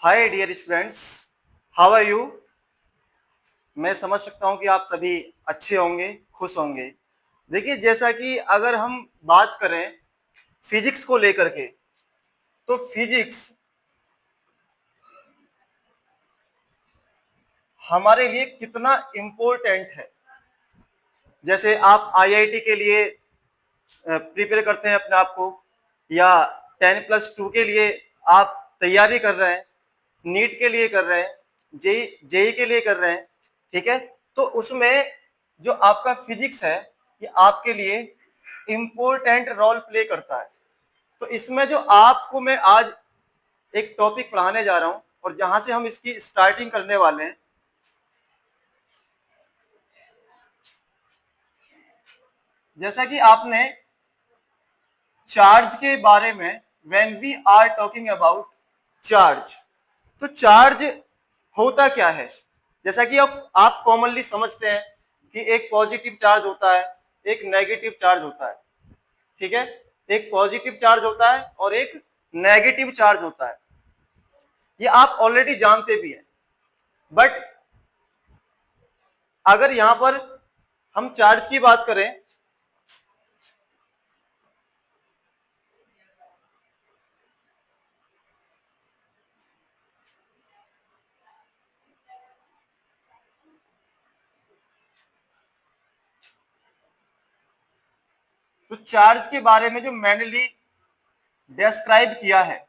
Hi dear students, how are you. मैं समझ सकता हूँ कि आप सभी अच्छे होंगे, खुश होंगे। देखिए, जैसा कि अगर हम बात करें फिजिक्स को लेकर के, तो फिजिक्स हमारे लिए कितना इम्पोर्टेंट है। जैसे आप आईआईटी के लिए प्रिपेयर करते हैं अपने आप को, या 10+2 के लिए आप तैयारी कर रहे हैं, नीट के लिए कर रहे हैं, जेई के लिए कर रहे हैं, ठीक है। तो उसमें जो आपका फिजिक्स है ये आपके लिए इम्पोर्टेंट रोल प्ले करता है। तो इसमें जो आपको मैं आज एक टॉपिक पढ़ाने जा रहा हूं और जहां से हम इसकी स्टार्टिंग करने वाले हैं, जैसा कि आपने चार्ज के बारे में, when we are talking about charge, तो चार्ज होता क्या है। जैसा कि आप कॉमनली समझते हैं कि एक पॉजिटिव चार्ज होता है, एक नेगेटिव चार्ज होता है, ठीक है। एक पॉजिटिव चार्ज होता है और एक नेगेटिव चार्ज होता है, ये आप ऑलरेडी जानते भी हैं। बट अगर यहां पर हम चार्ज की बात करें, तो चार्ज के बारे में जो मैंने डिस्क्राइब किया है,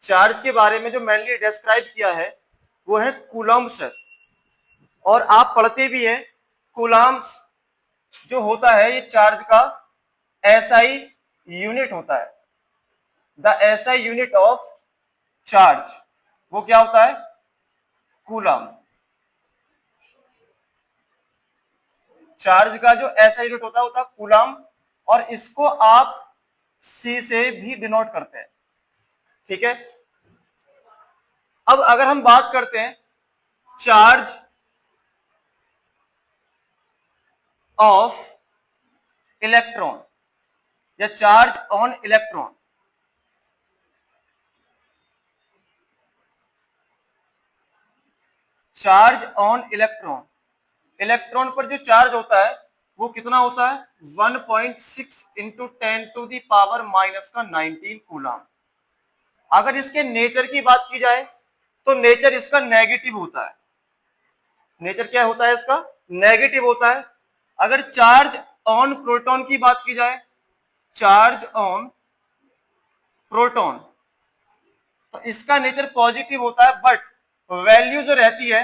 चार्ज के बारे में जो मैंने डिस्क्राइब किया है वो है कूलम्ब सर। और आप पढ़ते भी हैं कूलम्ब जो होता है ये चार्ज का एसआई यूनिट होता है। The SI unit of charge वो क्या होता है, कूलम्ब। चार्ज का जो एसआई यूनिट होता है कूलम्ब, और इसको आप सी से भी डिनोट करते हैं, ठीक है। अब अगर हम बात करते हैं चार्ज ऑफ इलेक्ट्रॉन या charge on electron, charge on electron, electron पर जो चार्ज होता है वो कितना होता है, 1.6 इंटू 10⁻⁻⁻19 कूलम। अगर इसके नेचर की बात की जाए तो नेचर इसका नेगेटिव होता है। नेचर क्या होता है इसका, नेगेटिव होता है। अगर चार्ज ऑन प्रोटॉन की बात की जाए, चार्ज ऑन प्रोटॉन, तो इसका नेचर पॉजिटिव होता है, बट वैल्यू जो रहती है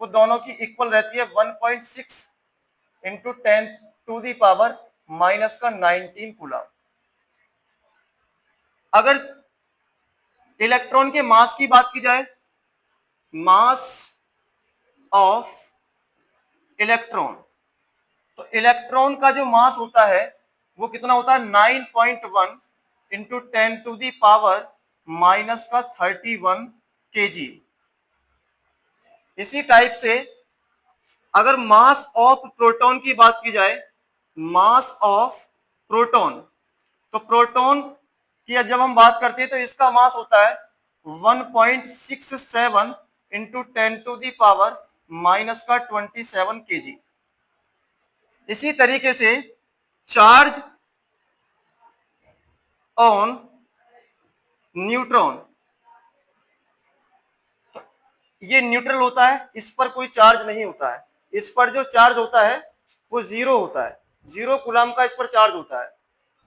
वो दोनों की इक्वल रहती है, 1.6 इंटू 10⁻⁻⁻19 कूलम। अगर इलेक्ट्रॉन के मास की बात की जाए, मास ऑफ इलेक्ट्रॉन, तो इलेक्ट्रॉन का जो मास होता है वो कितना होता है, 9.1 इंटू 10⁻31 kg। इसी टाइप से अगर मास ऑफ प्रोटॉन की बात की जाए, मास ऑफ प्रोटॉन, तो प्रोटॉन की जब हम बात करते हैं तो इसका मास होता है 1.67 इंटू 10⁻⁻27 kg। इसी तरीके से चार्ज ऑन न्यूट्रॉन, ये न्यूट्रल होता है, इस पर कोई चार्ज नहीं होता है। इस पर जो चार्ज होता है वो जीरो होता है, 0 कूलम का इस पर चार्ज होता है।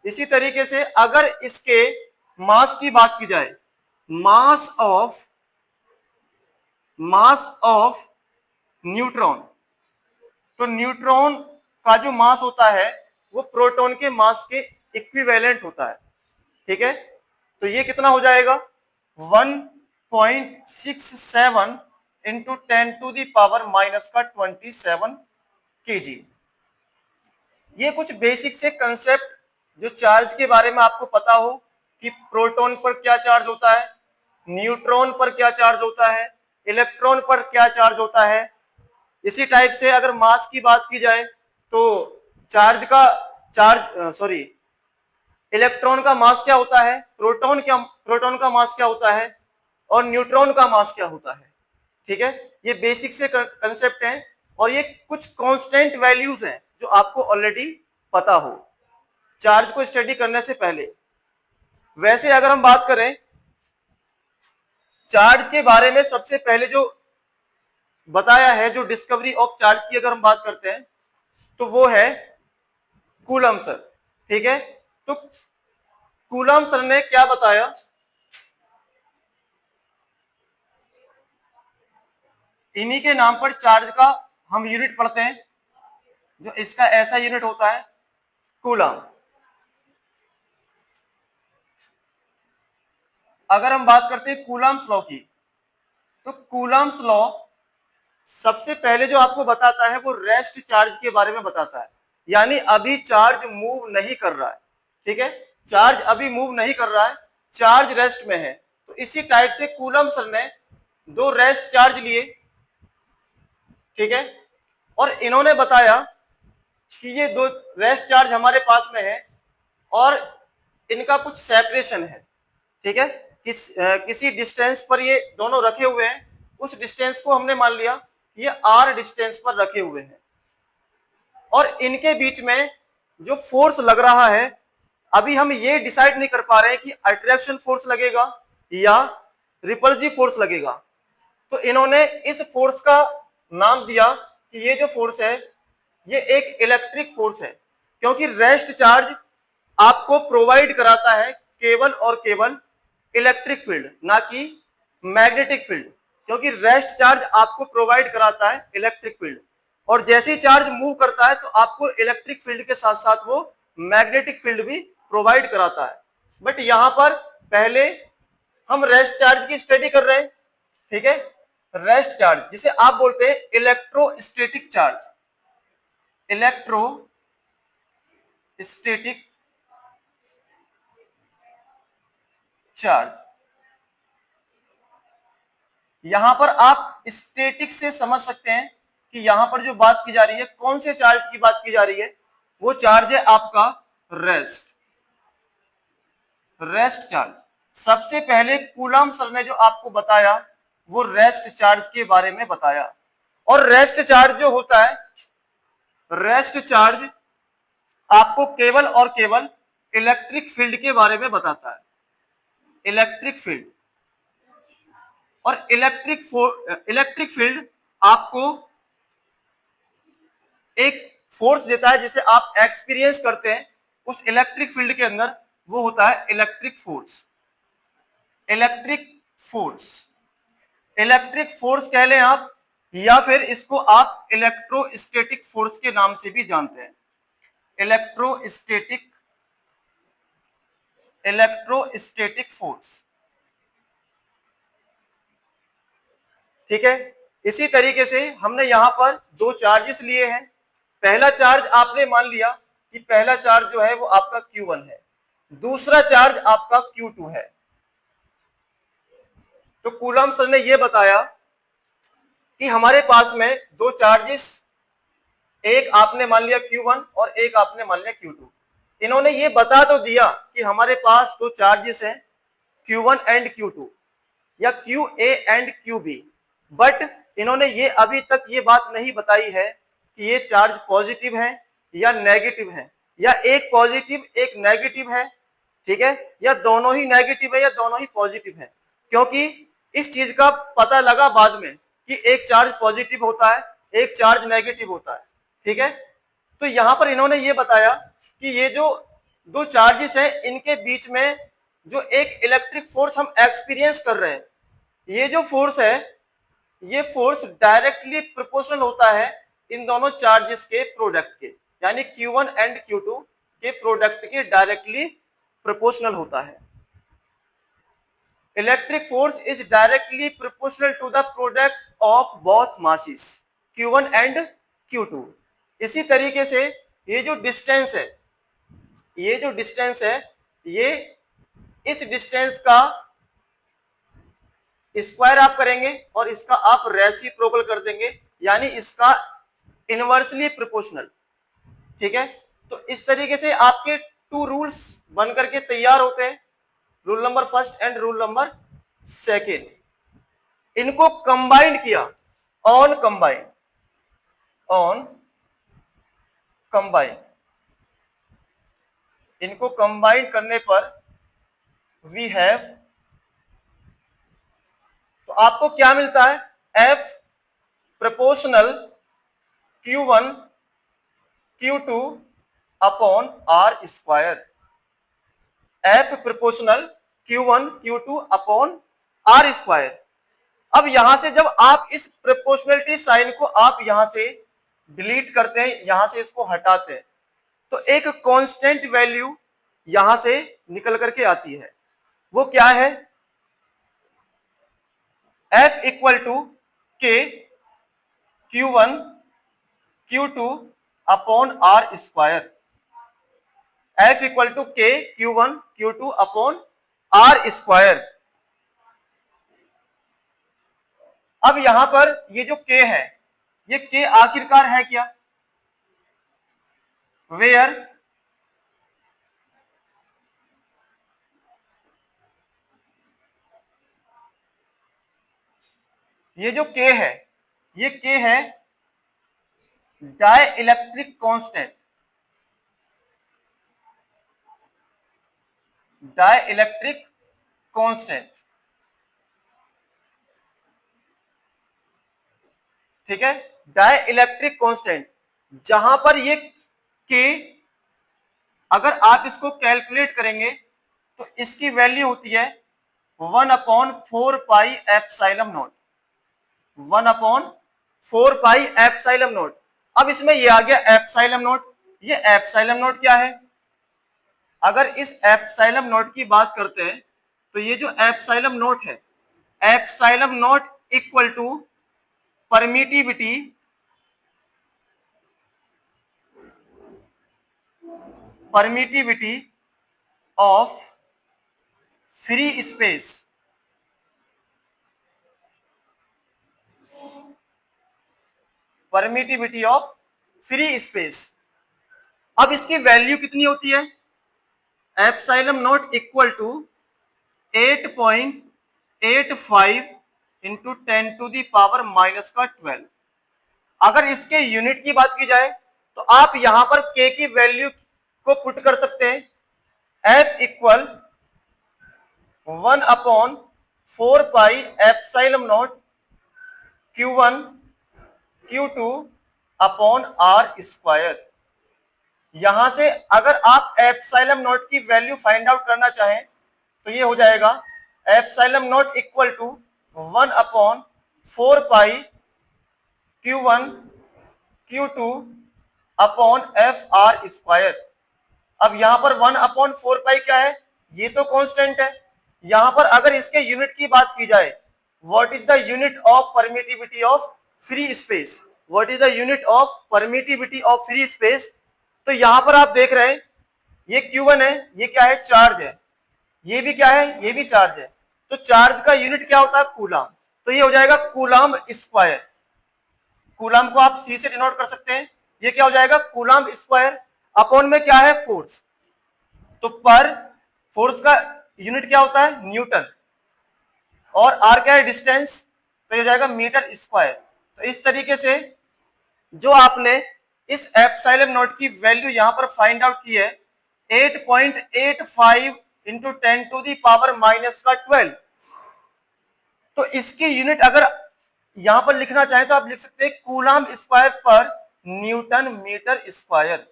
इसी तरीके से अगर इसके मास की बात की जाए, मास ऑफ न्यूट्रॉन, तो न्यूट्रॉन का जो मास होता है वो प्रोटॉन के मास के इक्विवेलेंट होता है, ठीक है। तो ये कितना हो जाएगा, 1.67 इंटू 10⁻⁻27 kg। ये कुछ बेसिक से कंसेप्ट जो चार्ज के बारे में आपको पता हो कि प्रोटॉन पर क्या चार्ज होता है, न्यूट्रॉन पर क्या चार्ज होता है, इलेक्ट्रॉन पर क्या चार्ज होता है। इसी टाइप से अगर मास की बात की जाए तो इलेक्ट्रॉन का मास क्या होता है, प्रोटॉन का मास क्या होता है, और न्यूट्रॉन का मास क्या होता है। ठीक है, ये बेसिक से कंसेप्ट हैं और ये कुछ कांस्टेंट वैल्यूज हैं जो आपको ऑलरेडी पता हो चार्ज को स्टडी करने से पहले। वैसे अगर हम बात करें चार्ज के बारे में, सबसे पहले जो बताया है, जो डिस्कवरी ऑफ चार्ज की अगर हम बात करते हैं तो वो है कूलम सर। ठीक है, तो कूलम सर ने क्या बताया, इन्हीं के नाम पर चार्ज का हम यूनिट पढ़ते हैं, जो इसका ऐसा यूनिट होता है कूलम। अगर हम बात करते हैं कूलम्स लॉ की, तो कूलम्स लॉ सबसे पहले जो आपको बताता है वो रेस्ट चार्ज के बारे में बताता है, यानी अभी चार्ज मूव नहीं कर रहा है। ठीक है, चार्ज अभी मूव नहीं कर रहा है, चार्ज रेस्ट में है। तो इसी टाइप से कूलम सर ने दो रेस्ट चार्ज लिए। ठीक है, और इन्होंने बताया कि ये दो रेस्ट चार्ज हमारे पास में है और इनका कुछ सेपरेशन है। ठीक है, किसी डिस्टेंस पर ये दोनों रखे हुए हैं, उस डिस्टेंस को हमने मान लिया ये आर डिस्टेंस पर रखे हुए हैं, और इनके बीच में जो फोर्स लग रहा है अभी हम ये डिसाइड नहीं कर पा रहे हैं कि अट्रैक्शन फोर्स लगेगा या रिपल्सिव फोर्स लगेगा। तो इन्होंने इस फोर्स का नाम दिया कि ये जो फोर्स है ये एक इलेक्ट्रिक फोर्स है, क्योंकि रेस्ट चार्ज आपको प्रोवाइड कराता है केवल और केवल इलेक्ट्रिक फील्ड, ना कि मैग्नेटिक फील्ड, क्योंकि रेस्ट चार्ज आपको प्रोवाइड कराता है इलेक्ट्रिक फील्ड, और जैसे ही चार्ज मूव करता है तो आपको इलेक्ट्रिक फील्ड के साथ साथ वो मैग्नेटिक फील्ड भी प्रोवाइड कराता है। बट यहां पर पहले हम रेस्ट चार्ज की स्टडी कर रहे हैं। ठीक है, रेस्ट चार्ज जिसे आप बोलते हैं इलेक्ट्रोस्टैटिक चार्ज, इलेक्ट्रोस्टैटिक चार्ज। यहां पर आप स्टैटिक से समझ सकते हैं कि यहां पर जो बात की जा रही है, कौन से चार्ज की बात की जा रही है, वो चार्ज है आपका रेस्ट चार्ज। सबसे पहले कूलम सर ने जो आपको बताया वो रेस्ट चार्ज के बारे में बताया, और रेस्ट चार्ज जो होता है, रेस्ट चार्ज आपको केवल और केवल इलेक्ट्रिक फील्ड के बारे में बताता है, इलेक्ट्रिक फील्ड। और इलेक्ट्रिक फील्ड आपको एक फोर्स देता है जिसे आप एक्सपीरियंस करते हैं उस इलेक्ट्रिक फील्ड के अंदर, वो होता है electric force. Electric force, electric force कह लें आप, या फिर इसको आप इलेक्ट्रोस्टैटिक फोर्स के नाम से भी जानते हैं, इलेक्ट्रोस्टैटिक फोर्स। ठीक है, इसी तरीके से हमने यहां पर दो चार्जेस लिए हैं। पहला चार्ज आपने मान लिया कि पहला चार्ज जो है वो आपका Q1 है, दूसरा चार्ज आपका Q2 है। तो कूलम सर ने यह बताया कि हमारे पास में दो चार्जेस, एक आपने मान लिया Q1 और एक आपने मान लिया Q2। इन्होंने ये बता तो दिया कि हमारे पास दो चार्जेस हैं Q1 एंड Q2 या QA एंड QB, बट इन्होंने ये अभी तक ये बात नहीं बताई है कि ये चार्ज पॉजिटिव है या नेगेटिव है, या एक पॉजिटिव एक नेगेटिव है। ठीक है, या दोनों ही नेगेटिव है या दोनों ही पॉजिटिव है, क्योंकि इस चीज का पता लगा बाद में कि एक चार्ज पॉजिटिव होता है एक चार्ज नेगेटिव होता है। ठीक है, तो यहां पर इन्होंने ये बताया कि ये जो दो चार्जेस हैं इनके बीच में जो एक इलेक्ट्रिक फोर्स हम एक्सपीरियंस कर रहे हैं, ये जो फोर्स है ये फोर्स डायरेक्टली प्रोपोर्शनल होता है इन दोनों चार्जेस के प्रोडक्ट के, यानी Q1 एंड Q2 के प्रोडक्ट के डायरेक्टली प्रोपोर्शनल होता है। Electric force is directly proportional to the product of both masses Q1 and Q2। इसी तरीके से ये जो डिस्टेंस है, ये जो डिस्टेंस है, ये इस डिस्टेंस का स्क्वायर आप करेंगे और इसका आप रेसिप्रोकल कर देंगे, यानी इसका इनवर्सली प्रोपोर्शनल। ठीक है, तो इस तरीके से आपके टू रूल्स बन करके तैयार होते हैं, rule number first and rule number second. इनको कंबाइंड किया, ऑन कंबाइंड, ऑन कंबाइंड, इनको कंबाइंड करने पर वी हैव, तो आपको क्या मिलता है, F proportional Q1 Q2 upon R square, F proportional Q1 Q2 upon R square. अब यहां से जब आप इस प्रोपोर्शनलिटी साइन को आप यहां से डिलीट करते हैं, यहां से इसको हटाते हैं, तो एक कांस्टेंट वैल्यू यहां से निकल करके आती है। वो क्या है, F equal to k Q1 Q2 upon R square, F equal to k Q1 Q2 upon R square. अब यहां पर ये जो K है, ये K आखिरकार है क्या, वेयर ये जो K है, ये K है डाइइलेक्ट्रिक कांस्टेंट, डाइइलेक्ट्रिक कांस्टेंट, ठीक है, डाइइलेक्ट्रिक कांस्टेंट। जहां पर ये K, अगर आप इसको कैलकुलेट करेंगे तो इसकी वैल्यू होती है 1/4 pi epsilon not, 1/4 pi epsilon not. अब इसमें ये आ गया एप्सिलॉन नॉट, ये एप्सिलॉन नॉट क्या है, अगर इस एप्सिलॉन नॉट की बात करते हैं तो ये जो एप्सिलॉन नॉट है, epsilon naught equal to permittivity, permittivity of free space, permittivity of free space. अब इसकी वैल्यू कितनी होती है, epsilon naught equal to 8.85 into 10⁻⁻12। अगर इसके यूनिट की बात की जाए तो आप यहां पर K की वैल्यू को पुट कर सकते हैं, F equal 1/4 pi epsilon naught Q1 Q2 upon R square. यहां से अगर आप एप्सिलॉन नॉट की वैल्यू फाइंड आउट करना चाहें तो ये हो जाएगा epsilon naught equal to 1/4 pi Q1 Q2 upon FR square. अब यहां पर 1/4 पाई क्या है, ये तो कांस्टेंट है। यहां पर अगर इसके यूनिट की बात की जाए, what is the unit of permittivity of free space, what is the unit of permittivity of free space, तो यहां पर आप देख रहे हैं ये Q1 है, ये क्या है, चार्ज है, ये भी क्या है, ये भी चार्ज है। तो चार्ज का यूनिट क्या होता है, कूलाम, तो ये हो जाएगा कूलाम स्क्वायर। कूलाम को आप C से डिनोट कर सकते हैं, ये क्या हो जाएगा, कूलाम स्क्वायर। अपॉन में क्या है, फोर्स, तो पर फोर्स का यूनिट क्या होता है, न्यूटन, और आर क्या है, डिस्टेंस, तो ये हो जाएगा मीटर स्क्वायर। तो इस तरीके से जो आपने इस एप्सिलॉन नॉट की वैल्यू यहां पर फाइंड आउट की है 8.85 इंटू 10⁻⁻12, तो इसकी यूनिट अगर यहां पर लिखना चाहे तो आप लिख सकते हैं कूलाम स्क्वायर पर न्यूटन मीटर स्क्वायर,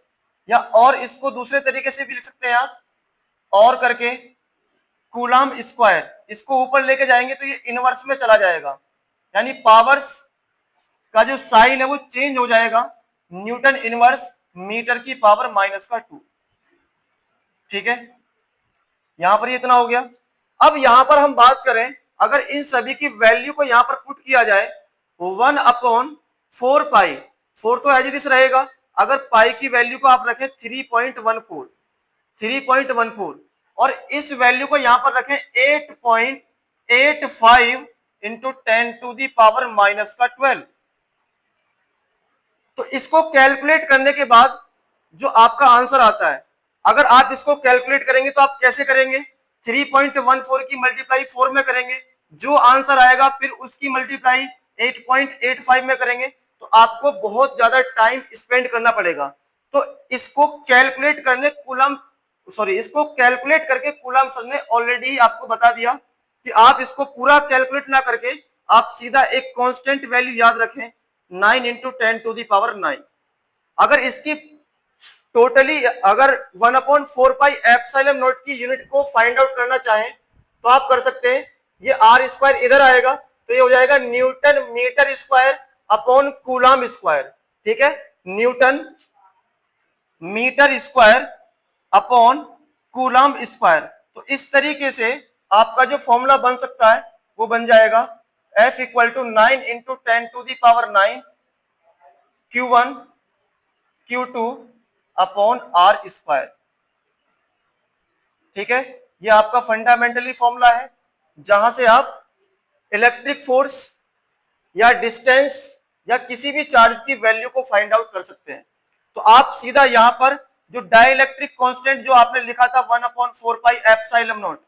या और इसको दूसरे तरीके से भी लिख सकते हैं आप, और करके कूलाम स्क्वायर, इसको ऊपर लेके जाएंगे तो ये इनवर्स में चला जाएगा, यानी पावर्स का जो साइन है वो चेंज हो जाएगा, न्यूटन इनवर्स मीटर की पावर -2। ठीक है, यहां पर ये इतना हो गया। अब यहां पर हम बात करें, अगर इन सभी की वैल्यू को यहां पर पुट किया जाए 1/4 पाई, 4 तो एज इट इज रहेगा, अगर पाई की वैल्यू को आप रखें 3.14 और इस वैल्यू को यहां पर रखें 8.85 इंटू 10⁻⁻12, तो इसको कैलकुलेट करने के बाद जो आपका आंसर आता है, अगर आप इसको कैलकुलेट करेंगे तो आप कैसे करेंगे, 3.14 की मल्टीप्लाई 4 में करेंगे, जो आंसर आएगा फिर उसकी मल्टीप्लाई 8.85 में करेंगे तो आपको बहुत ज्यादा टाइम स्पेंड करना पड़ेगा। तो इसको कैलकुलेट करने इसको कैलकुलेट करके कूलम सर ने ऑलरेडी आपको बता दिया कि आप इसको पूरा कैलकुलेट ना करके आप सीधा एक कांस्टेंट वैल्यू याद रखें 9 इंटू 10⁹9। अगर इसकी टोटली अगर 1/4 पाई एप्सिलॉन नॉट की यूनिट को फाइंड आउट करना चाहें तो आप कर सकते हैं। ये आर स्क्वायर इधर आएगा तो ये हो जाएगा newton metre square upon coulomb square. ठीक है, newton metre square upon coulomb square. तो इस तरीके से आपका जो फॉर्मूला बन सकता है वो बन जाएगा F equal to 9 into 10⁹9 Q1 Q2 upon R square. ठीक है, ये आपका फंडामेंटली फॉर्मूला है जहां से आप इलेक्ट्रिक फोर्स या डिस्टेंस या किसी भी चार्ज की वैल्यू को फाइंड आउट कर सकते हैं। तो आप सीधा यहां पर जो डाइलेक्ट्रिक कांस्टेंट जो आपने लिखा था 1/4 पाई एप्सिलॉन नॉट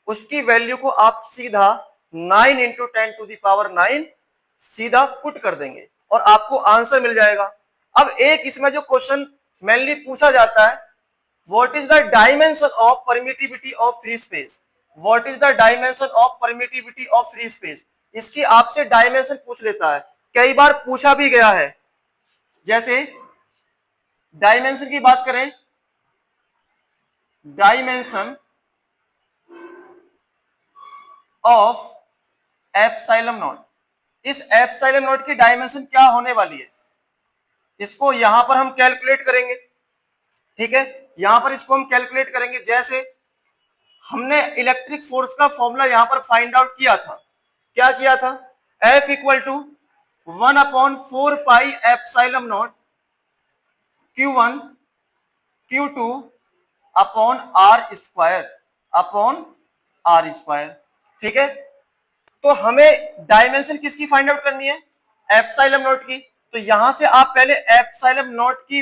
उसकी वैल्यू को आप सीधा 9 इंटू 10⁹9 सीधा पुट कर देंगे और आपको आंसर मिल जाएगा। अब एक इसमें जो क्वेश्चन मेनली पूछा जाता है, what is the dimension of permittivity of free space. What is the dimension of permittivity of free space, इसकी आपसे डायमेंशन पूछ लेता है। कई बार पूछा भी गया है। जैसे डायमेंशन की बात करें, डायमेंशन ऑफ एप्सिलॉन नॉट, इस एप्सिलॉन नॉट की डायमेंशन क्या होने वाली है, इसको यहां पर हम कैलकुलेट करेंगे। ठीक है, यहां पर इसको हम कैलकुलेट करेंगे। जैसे हमने इलेक्ट्रिक फोर्स का फॉर्मूला यहां पर फाइंड आउट किया था, क्या किया था, F equal to 1/4 pi epsilon naught Q1 Q2 upon R square. ठीक है, तो हमें डायमेंशन किसकी फाइंड आउट करनी है, एप्सिलॉन नॉट की। तो यहां से आप पहले एप्सिलॉन नॉट की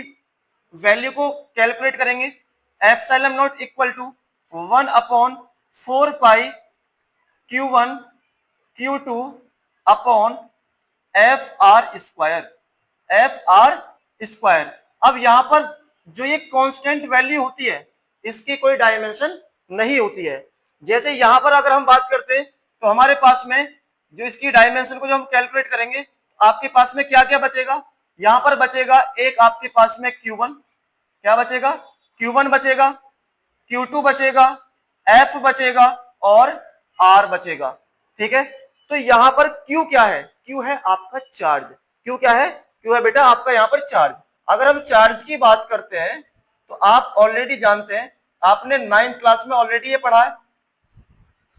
वैल्यू को कैलकुलेट करेंगे। Epsilon naught equal to 1/4 pi Q1 Q2 upon F R square. अब यहां पर जो ये कांस्टेंट वैल्यू होती है इसकी कोई डायमेंशन नहीं होती है। जैसे यहां पर अगर हम बात करते हैं तो हमारे पास में जो इसकी डायमेंशन को जो हम कैलकुलेट करेंगे आपके पास में क्या क्या बचेगा, यहां पर बचेगा एक आपके पास में Q1, क्या बचेगा, Q1 बचेगा, Q2 बचेगा, F बचेगा और R बचेगा। ठीक है, तो यहां पर Q क्या है, Q है आपका चार्ज। Q क्या है, Q है बेटा आपका यहां पर चार्ज। अगर हम चार्ज की बात करते हैं तो आप ऑलरेडी जानते हैं, आपने 9th क्लास में ऑलरेडी ये पढ़ा है।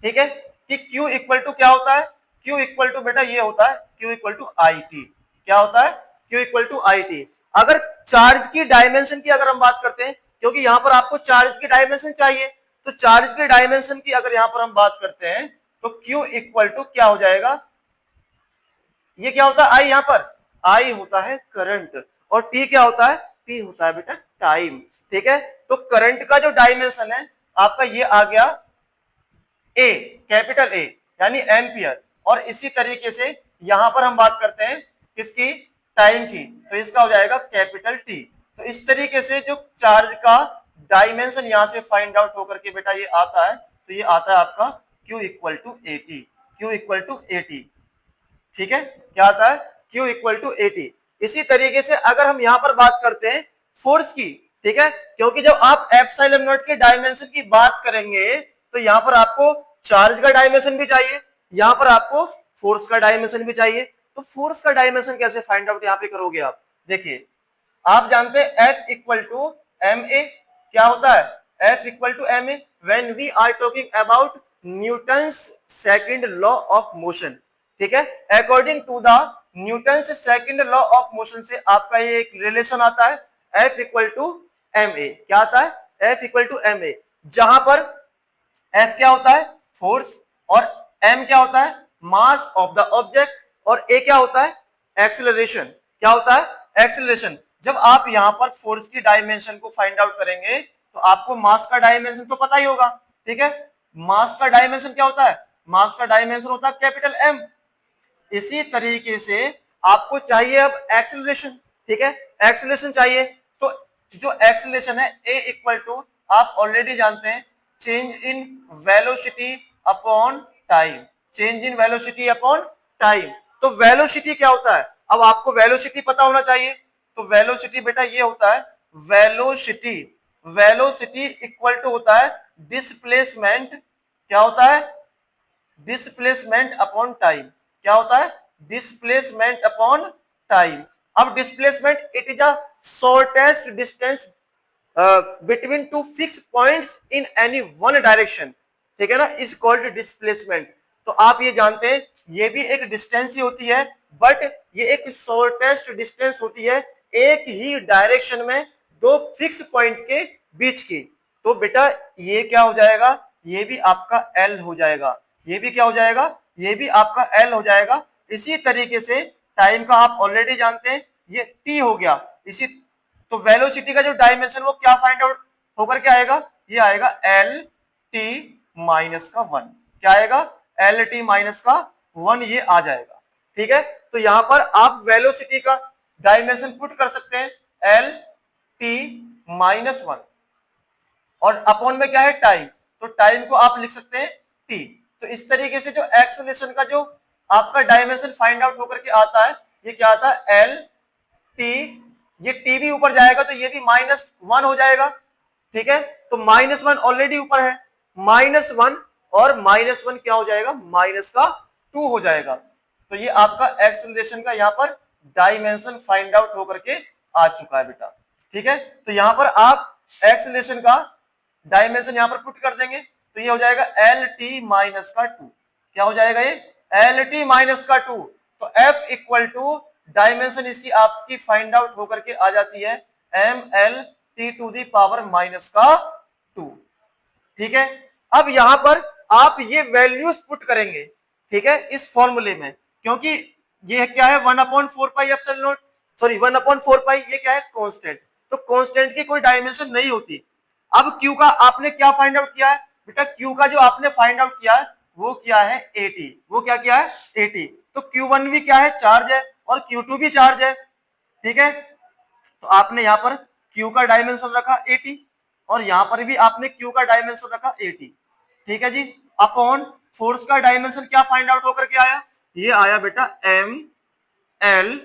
ठीक है, कि Q इक्वल टू क्या होता है, Q इक्वल टू बेटा ये होता है Q इक्वल टू IT। क्या होता है, Q इक्वल टू IT। अगर चार्ज की डायमेंशन की अगर हम बात करते हैं, क्योंकि यहां पर आपको चार्ज की डायमेंशन चाहिए, तो चार्ज की डायमेंशन की अगर यहां पर हम बात करते हैं तो Q इक्वल टू क्या हो जाएगा, ये क्या होता है I, यहां पर I होता है करंट और T क्या होता है, T होता है बेटा टाइम। ठीक है, तो करंट का जो डायमेंशन है आपका ये आ गया A, कैपिटल A यानी एम्पियर। और इसी तरीके से यहां पर हम बात करते हैं किसकी, टाइम की, तो इसका हो जाएगा कैपिटल T। तो इस तरीके से जो चार्ज का डायमेंशन यहां से फाइंड आउट होकर के बेटा ये आता है, तो ये आता है आपका Q equal to AT, Q equal to AT। ठीक है, क्या आता है, Q इक्वल टू AT। इसी तरीके से अगर हम यहां पर बात करते हैं फोर्स की, ठीक है, क्योंकि जब आप एप्सिलॉन नॉट के डायमेंशन की बात करेंगे तो यहां पर आपको चार्ज का डायमेंशन भी चाहिए, यहां पर आपको फोर्स का डायमेंशन भी चाहिए। तो फोर्स का डायमेंशन कैसे फाइंड आउट यहां पे करोगे आप, देखिए आप जानते हैं F इक्वल टू ma, क्या होता है F equal to ma when we are talking about Newton's second law of motion. ठीक है, according to the Newton's second law of motion से आपका ये एक रिलेशन आता है F इक्वल टू ma। क्या आता है, F इक्वल टू ma, जहां पर F क्या होता है, फोर्स, और m क्या होता है, मास ऑफ द ऑब्जेक्ट, और a क्या होता है, एक्सेलरेशन। क्या होता है, एक्सेलरेशन। जब आप यहां पर फोर्स की डायमेंशन को फाइंड आउट करेंगे तो आपको मास का डायमेंशन तो पता ही होगा। ठीक है, मास का डायमेंशन क्या होता है, मास का डायमेंशन होता है कैपिटल एम। इसी तरीके से आपको चाहिए अब एक्सेलरेशन, ठीक है, एक्सेलरेशन चाहिए। तो जो एक्सेलरेशन है ए इक्वल टू, आप ऑलरेडी जानते हैं, change in velocity upon time, change in velocity upon time. तो वेलोसिटी क्या होता है, अब आपको वेलोसिटी पता होना चाहिए। तो वेलोसिटी बेटा ये होता है, वेलोसिटी, वेलोसिटी इक्वल टू होता है डिस्प्लेसमेंट, क्या होता है, डिस्प्लेसमेंट अपॉन टाइम। क्या होता है, डिस्प्लेसमेंट अपॉन टाइम। अब displacement it is a shortest distance between two fix points in any one direction, ठीक है ना, इज कॉल्ड डिस्प्लेसमेंट। तो आप ये जानते हैं ये भी एक डिस्टेंस ही होती है, बट ये एक शॉर्टेस्ट डिस्टेंस होती है एक ही डायरेक्शन में दो फिक्स पॉइंट के बीच की। तो बेटा ये क्या हो जाएगा, ये भी आपका एल हो जाएगा, ये भी क्या हो जाएगा, ये भी आपका एल हो जाएगा। इसी तरीके से टाइम का आप ऑलरेडी जानते हैं, ये टी हो गया। इसी तो वेलोसिटी का जो डायमेंशन वो क्या फाइंड आउट होकर के आएगा, ये आएगा एल टी माइनस का 1। क्या आएगा, एल टी माइनस का 1, ये आ जाएगा। ठीक है, तो यहां पर आप वेलोसिटी का डायमेंशन पुट कर सकते हैं एल टी माइनस 1, और अपॉन में क्या है टाइम, तो टाइम को आप लिख सकते हैं टी। तो इस तरीके से जो एक्सेलरेशन का जो आपका डायमेंशन फाइंड आउट होकर के आता है, ये क्या आता है एल टी, ये टी भी ऊपर जाएगा तो ये भी -1 हो जाएगा। ठीक है, तो -1 ऑलरेडी ऊपर है, -1 और -1 क्या हो जाएगा, -2 हो जाएगा। तो ये आपका एक्सेलरेशन का यहाँ पर डायमेंशन फाइंड आउट होकर के आ चुका है बेटा। ठीक है, तो यहाँ पर आप एक्सेलरेशन का डायमेंशन यहाँ पर पुट कर देंगे, तो ये हो जाएगा एल टी माइनस का 2। क्या हो जाएगा ये, एल टी माइनस का 2। तो एफ इक्वल टू डायमेंशन इसकी आपकी फाइंड आउट होकर के आ जाती है M L T to the power minus का 2। ठीक है, अब यहां पर आप ये वैल्यूज पुट करेंगे, ठीक है, इस फॉर्मूले में, क्योंकि ये क्या है 1/4 पाई एप्सिलॉन नॉट, सॉरी 1/4 पाई, ये क्या है कांस्टेंट। तो कांस्टेंट की कोई डायमेंशन नहीं होती। अब Q का आपने क्या फाइंड आउट किया है बेटा, Q का जो आपने फाइंड आउट किया है वो क्या है 80, वो क्या किया है 80। तो Q1 भी क्या है चार्ज है और Q2 भी चार्ज है। ठीक है, तो आपने यहाँ पर Q का डायमेंशन रखा 80 और यहाँ पर भी आपने Q का डायमेंशन रखा 80। ठीक है जी, अपॉन फोर्स का डायमेंशन क्या फाइंड आउट होकर के आया, ये आया बेटा M L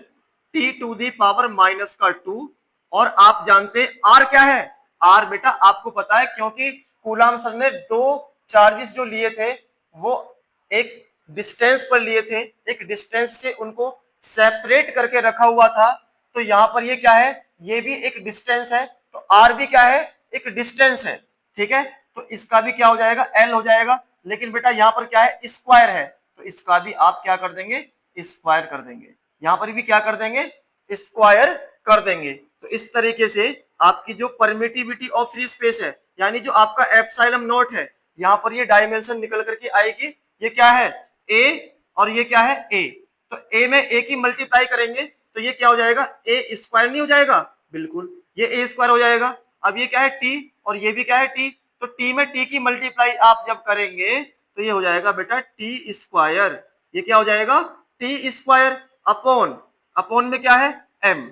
T to the power minus का 2। और आप जानते आर क्या है, आर बेटा आपको पता है, क्योंकि कूलाम सर ने दो चार्जेस जो लिए थे वो एक डिस्टेंस पर लिए थे, एक डिस्टेंस से उनको सेपरेट करके रखा हुआ था। तो यहां पर ये क्या है, ये भी एक डिस्टेंस है, तो आर भी क्या है, एक डिस्टेंस है। ठीक है, तो इसका भी क्या हो जाएगा, एल हो जाएगा। लेकिन बेटा यहाँ पर क्या है, स्क्वायर है, तो इसका भी आप क्या कर देंगे, स्क्वायर कर देंगे। यहां पर भी क्या कर देंगे, स्क्वायर कर देंगे। तो इस तरीके से आपकी जो परमिटिविटी ऑफ फ्री स्पेस है, यानी जो आपका एप्सिलॉन नॉट है, यहां पर ये डायमेंशन निकल करके आएगी। ये क्या है ए और ये क्या है ए, तो ए में ए की मल्टीप्लाई करेंगे तो ये क्या हो जाएगा, ए स्क्वायर नहीं हो जाएगा, बिल्कुल ये ए स्क्वायर हो जाएगा। अब ये क्या है टी और ये भी क्या है टी, तो टी में टी की मल्टीप्लाई आप जब करेंगे तो ये हो जाएगा बेटा टी स्क्वायर। ये क्या हो जाएगा, टी स्क्वायर अपॉन, अपॉन में क्या है एम,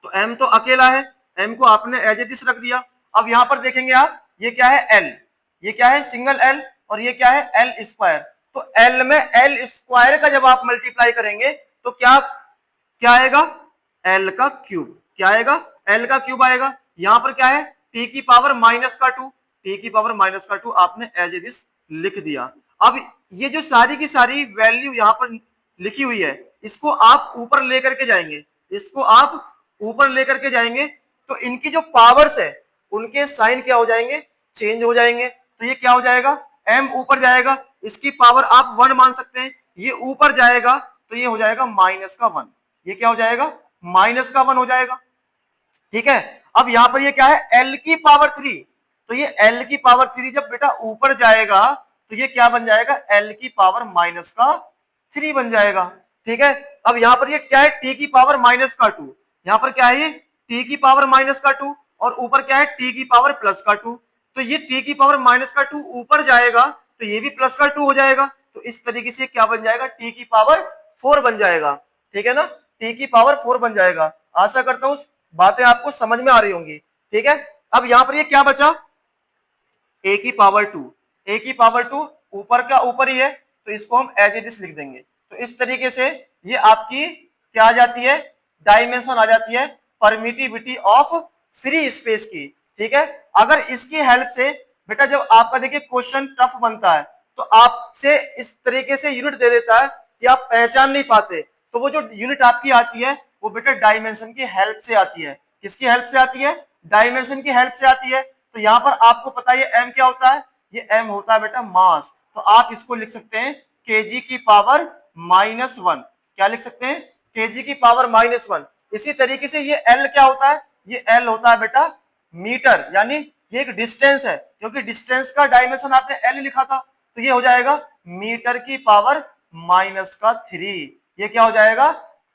तो m तो अकेला है, m को आपने एज इट इज रख दिया। अब यहां पर देखेंगे आप, ये क्या है l, ये क्या है सिंगल l और ये क्या है l स्क्वायर। तो l में l स्क्वायर का जब आप मल्टीप्लाई करेंगे तो क्या क्या आएगा, l का क्यूब। क्या आएगा, l का क्यूब आएगा। यहां पर क्या है t की पावर माइनस का 2, t की पावर माइनस का 2 आपने एज इट इज लिख दिया। अब ये जो सारी की सारी वैल्यू यहां पर लिखी हुई है, इसको आप ऊपर लेकर के जाएंगे, इसको आप ऊपर लेकर के जाएंगे तो इनकी जो पावर्स है उनके साइन क्या हो जाएंगे, चेंज हो जाएंगे। तो ये क्या हो जाएगा, m ऊपर जाएगा, इसकी पावर आप 1 मान सकते हैं, ये ऊपर जाएगा तो ये हो जाएगा -1। ये क्या हो जाएगा, -1 हो जाएगा। ठीक है, अब यहां पर ये क्या है l की पावर 3, तो ये l की पावर 3 जब बेटा ऊपर जाएगा तो ये क्या बन जाएगा, l की पावर -3 बन जाएगा। ठीक है, अब यहां पर ये क्या है t की पावर -2, यहां पर क्या है ये t की पावर -2 और ऊपर क्या है t की पावर +2। तो ये t की पावर -2 ऊपर जाएगा तो ये भी प्लस का 2 हो जाएगा। तो इस तरीके से क्या बन जाएगा, टी की पावर 4 बन जाएगा, ठीक है ना, टी की पावर 4 बन जाएगा। आशा करता हूं बातें आपको समझ में आ रही होंगी, ठीक है। अब यहां पर ये क्या बचा, ए की पावर 2, ए की पावर 2 ऊपर का ऊपर ही है, तो इसको हम एज इट इज लिख देंगे। तो इस तरीके से ये आपकी क्या आ जाती है, डायमेंशन आ जाती है परमिटिविटी ऑफ फ्री स्पेस की, ठीक है। अगर इसकी हेल्प से बेटा जब आपका देखिए क्वेश्चन टफ बनता है तो आपसे इस तरीके से यूनिट दे देता है कि आप पहचान नहीं पाते, तो वो जो यूनिट आपकी आती है वो बेटा डायमेंशन की हेल्प से आती है। किसकी हेल्प से आती है, डायमेंशन की हेल्प से आती है। तो यहां पर आपको पता है ये एम क्या होता है, ये एम होता है बेटा मास। तो आप इसको लिख सकते हैं केजी की पावर -1, क्या लिख सकते हैं, केजी की पावर -1। इसी तरीके से ये एल क्या होता है, ये एल होता है बेटा मीटर, यानी ये एक डिस्टेंस है, क्योंकि डिस्टेंस का डायमेंशन आपने एल लिखा था, तो ये हो जाएगा मीटर की पावर -3। ये क्या हो जाएगा,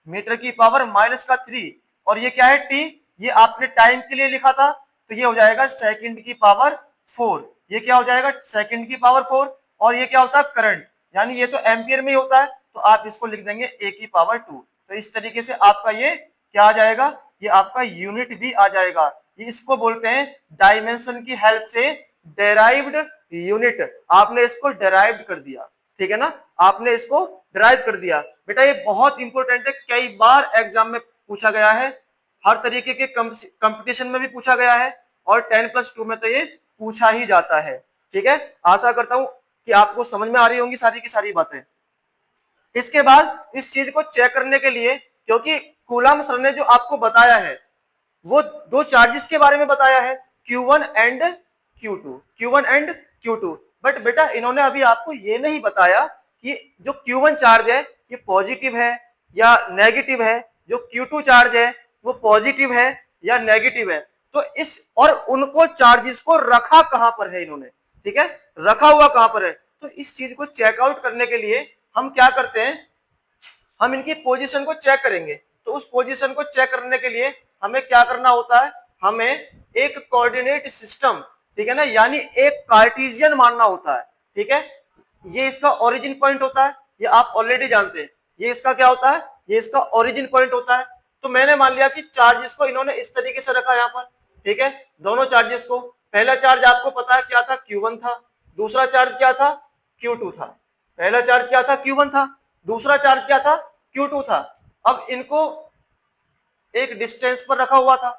मीटर की पावर -3। और ये क्या है टी, ये आपने टाइम के लिए लिखा था, तो ये हो जाएगा सेकंड की पावर 4। ये क्या हो जाएगा, सेकंड की पावर 4। और ये क्या होता है करंट, यानी ये तो एम्पियर में ही होता है, तो आप इसको लिख देंगे ए की पावर 2। तो इस तरीके से आपका ये क्या आ जाएगा, ये आपका यूनिट भी आ जाएगा। ये इसको बोलते हैं डायमेंशन की हेल्प से डेराइव्ड यूनिट। आपने इसको डेराइव्ड कर दिया, ठीक है ना, आपने इसको डेराइव कर दिया। बेटा ये बहुत इंपॉर्टेंट है, कई बार एग्जाम में पूछा गया है, हर तरीके के कंपटीशन में भी पूछा गया है, और 10+2 में तो ये पूछा ही जाता है, ठीक है। आशा करता हूं कि आपको समझ में आ रही होंगी सारी की सारी बातें। इसके बाद इस चीज को चेक करने के लिए, क्योंकि कूलम सर ने जो आपको बताया है वो दो चार्जेस के बारे में बताया है, Q1 and Q2, Q1 and Q2। But बेटा इन्होंने अभी आपको ये नहीं बताया कि जो Q1 चार्ज है ये पॉजिटिव है या नेगेटिव है, जो Q2 चार्ज है वो पॉजिटिव है या नेगेटिव है। तो इस और उनको चार्जेस को रखा कहां पर है इन्होंने, ठीक है, रखा हुआ कहां पर है। तो इस चीज को चेकआउट करने के लिए हम क्या करते हैं, हम इनकी पोजीशन को चेक करेंगे। तो उस पोजीशन को चेक करने के लिए हमें क्या करना होता है, हमें एक कोऑर्डिनेट सिस्टम, ठीक है ना, यानी एक कार्टेशियन मानना होता है, ठीक है। ये इसका ओरिजिन पॉइंट होता है, ये आप ऑलरेडी जानते हैं। ये इसका क्या होता है, ये इसका ओरिजिन पॉइंट होता है। तो मैंने मान लिया कि चार्जेस को इन्होंने इस तरीके से रखा यहाँ पर, ठीक है, दोनों चार्जेस को। पहला चार्ज आपको पता है क्या था, Q1 था। दूसरा चार्ज क्या था, Q2 था। पहला चार्ज क्या था, Q1 था। दूसरा चार्ज क्या था, Q2 था। अब इनको एक डिस्टेंस पर रखा हुआ था,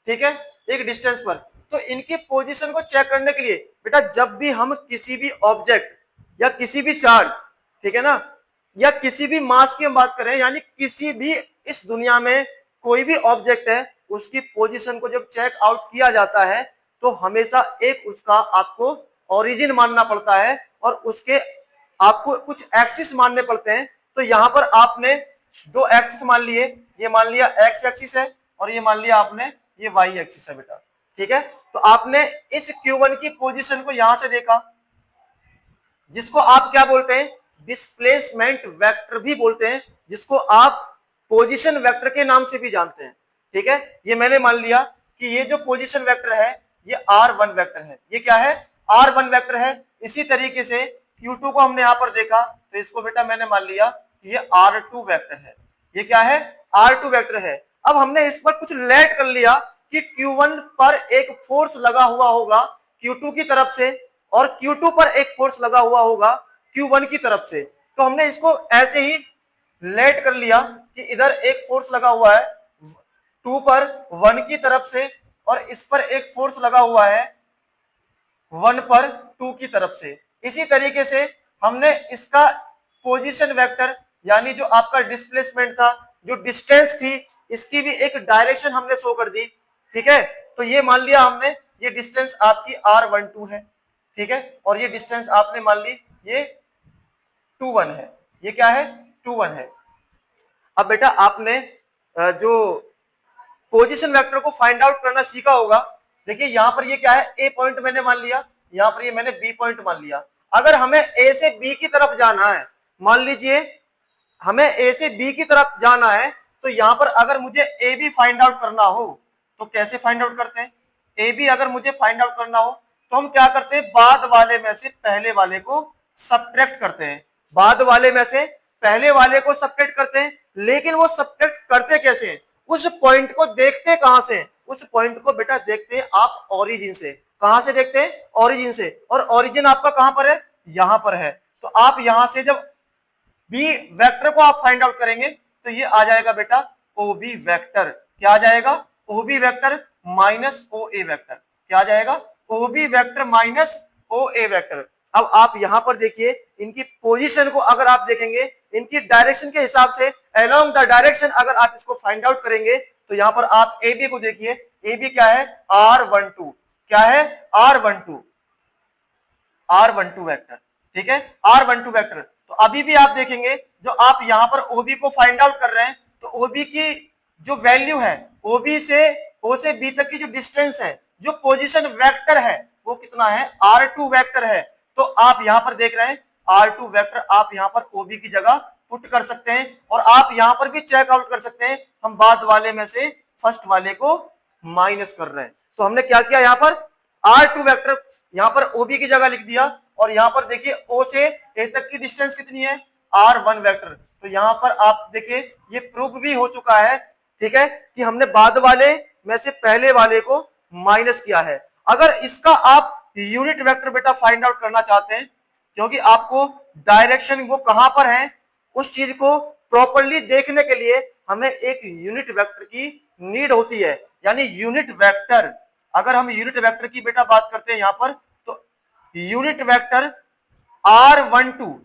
ठीक है, एक डिस्टेंस पर। तो इनकी पोजीशन को चेक करने के लिए बेटा जब भी हम किसी भी ऑब्जेक्ट या किसी भी चार्ज, ठीक है ना, या किसी भी मास की हम बात करें, यानी किसी भी इस दुनिया में कोई भी ऑब्जेक्ट है उसकी पोजीशन को जब चेक आउट किया जाता है तो हमेशा एक उसका आपको ओरिजिन मानना पड़ता है और उसके आपको कुछ एक्सिस मानने पड़ते हैं। तो यहां पर आपने दो एक्सिस मान लिए, ये मान लिया एक्स एक्सिस है और ये मान लिया आपने ये वाई एक्सिस है बेटा, ठीक है। तो आपने इस Q1 की पोजीशन को यहां से देखा, जिसको आप क्या बोलते हैं, डिस्प्लेसमेंट वेक्टर भी बोलते हैं, जिसको आप पोजीशन वेक्टर के नाम से भी जानते हैं, ठीक है। ये मैंने मान लिया कि ये जो पोजीशन वेक्टर है ये R1 वेक्टर है। ये क्या है, R1 वेक्टर है। इसी तरीके से Q2 को हमने यहां पर देखा तो इसको बेटा मैंने मान लिया कि ये R2 वेक्टर है। ये क्या है, R2 वेक्टर है। अब हमने इस पर कुछ लेट कर लिया कि Q1 पर एक फोर्स लगा हुआ होगा Q2 की तरफ से और Q2 पर एक फोर्स लगा हुआ होगा Q1 की तरफ से। तो हमने इसको ऐसे ही लेट कर लिया कि इधर एक फोर्स लगा हुआ है 2 पर 1 की तरफ से और इस पर एक फोर्स लगा हुआ है 1 पर 2 की तरफ से। इसी तरीके से हमने इसका पोजीशन वेक्टर यानी जो आपका डिस्प्लेसमेंट था, जो डिस्टेंस थी, इसकी भी एक डायरेक्शन हमने शो कर दी, ठीक है। तो ये मान लिया हमने ये डिस्टेंस आपकी R12 है, ठीक है, और ये डिस्टेंस आपने मान ली ये 21 है। ये क्या है, 21 है। अब बेटा आपने जो पोजीशन वेक्टर को फाइंड आउट करना सीखा होगा। देखिए यहां पर ये क्या है, ए पॉइंट मैंने मान लिया, यहां पर ये मैंने बी पॉइंट मान लिया। अगर हमें ए से बी की तरफ जाना है, मान लीजिए हमें ए से बी की तरफ जाना है, तो यहां पर अगर मुझे ए बी फाइंड आउट करना हो तो कैसे फाइंड आउट करते हैं, ए बी अगर मुझे फाइंड आउट करना हो तो हम क्या करते हैं, बाद वाले में से पहले वाले को सब्ट्रैक्ट करते हैं, बाद वाले में से पहले वाले को सब्ट्रैक्ट करते हैं, लेकिन वो सब्ट्रैक्ट करते कैसे हैं, उस पॉइंट को देखते कहां से, उस पॉइंट को बेटा देखते हैं आप ओरिजिन से। कहां से देखते हैं, ओरिजिन से, और ओरिजिन आपका कहां पर है, यहां पर है। तो आप यहां से जब बी वेक्टर को आप फाइंड आउट करेंगे तो ये आ जाएगा बेटा ओबी वेक्टर। क्या आ जाएगा, ओबी vector minus O A vector. क्या आ जाएगा, ओबी vector minus O A vector. अब आप यहां पर देखिए, इनकी पोजीशन को अगर आप देखेंगे, इनकी डायरेक्शन के हिसाब से अलोंग द डायरेक्शन अगर आप इसको फाइंड आउट करेंगे तो यहां पर आप ए बी को देखिए, ए बी क्या है, R12। क्या है, R12, R12 वेक्टर। ठीक है, R12 वेक्टर। तो अभी भी आप देखेंगे, जो आप यहां पर ओबी को फाइंड आउट कर रहे हैं, तो ओबी की जो वैल्यू है, ओबी से ओ से बी तक की जो डिस्टेंस है, जो पोजीशन वेक्टर है, वो कितना है, R2 वेक्टर है। तो आप यहां पर देख रहे हैं R2 वेक्टर, आप यहां पर ओबी की जगह पुट कर सकते हैं, और आप यहां पर भी चेक आउट कर सकते हैं, हम बाद वाले में से फर्स्ट वाले को माइनस कर रहे हैं। तो हमने क्या किया, यहां पर R2 वेक्टर यहां पर ओबी की जगह लिख दिया, और यहां पर देखिए ओ से ए तक की डिस्टेंस कितनी है, R1 वेक्टर। तो यहां पर आप देखिए ये प्रूव भी हो चुका है, ठीक है, कि हमने बाद वाले में से पहले वाले को माइनस किया है। अगर इसका आप यूनिट वेक्टर बेटा फाइंड आउट करना चाहते हैं, क्योंकि आपको डायरेक्शन वो कहां पर है उस चीज को प्रॉपर्ली देखने के लिए हमें एक यूनिट वेक्टर की नीड होती है, यानी यूनिट वेक्टर। अगर हम यूनिट वेक्टर की बेटा बात करते हैं यहां पर, तो यूनिट वेक्टर R12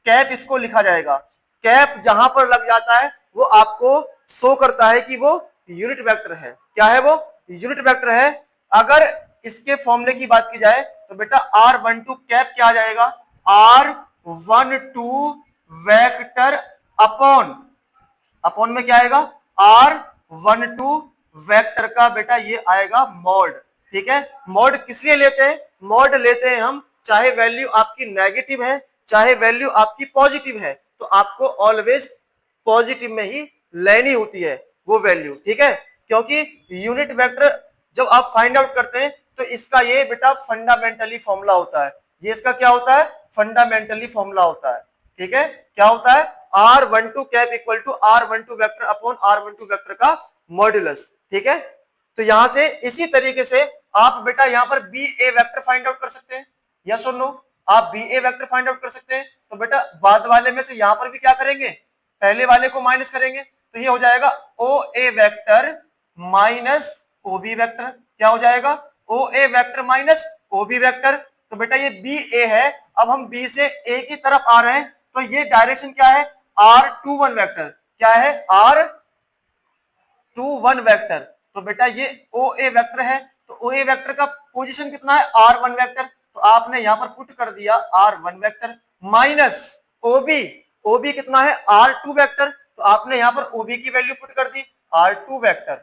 कैप इसको लिखा जाएगा। कैप जहां पर लग जाता है वो आपको शो करता है कि वो यूनिट वेक्टर है। क्या है, वो यूनिट वेक्टर है। अगर इसके फॉर्मूले की बात की जाए तो बेटा R12 कैप क्या आ जाएगा, R12 वेक्टर अपॉन में क्या आएगा, R12 वेक्टर का बेटा ये आएगा मॉड। ठीक है, मॉड किस लिए लेते हैं, मॉड लेते हैं हम चाहे वैल्यू आपकी नेगेटिव है चाहे वैल्यू आपकी पॉजिटिव है, तो आपको ऑलवेज पॉजिटिव में ही लेनी होती है वो वैल्यू। ठीक है, क्योंकि यूनिट वेक्टर जब आप फाइंड आउट करते हैं तो इसका ये बेटा फंडामेंटली फॉर्मूला होता है, ये इसका क्या होता है, फंडामेंटली फॉर्मूला होता है। ठीक है, क्या होता है, R12 cap equal to R12 vector upon R12 vector का मॉड्यूलस। ठीक है, तो यहां से इसी तरीके से आप बेटा यहां पर बी ए वेक्टर फाइंड आउट कर सकते हैं, यस और नो, आप बी ए वेक्टर फाइंड आउट कर सकते हैं। तो बेटा बाद वाले में से यहां पर भी क्या करेंगे, पहले वाले को माइनस करेंगे, तो ये हो जाएगा O A vector minus O B vector. क्या हो जाएगा, O A vector minus O B vector. तो बेटा ये बी ए है, अब हम बी से ए की तरफ आ रहे हैं, तो ये डायरेक्शन क्या है, R21 वेक्टर। क्या है, R21 वेक्टर। तो बेटा ये ओ ए वेक्टर है, तो ओ ए वेक्टर का पोजीशन कितना है, R1 वेक्टर। तो आपने यहां पर पुट कर दिया R1 वेक्टर माइनस ओबी, ओबी कितना है, R2 वेक्टर। तो आपने यहां पर ओबी की वैल्यू पुट कर दी R2 वेक्टर।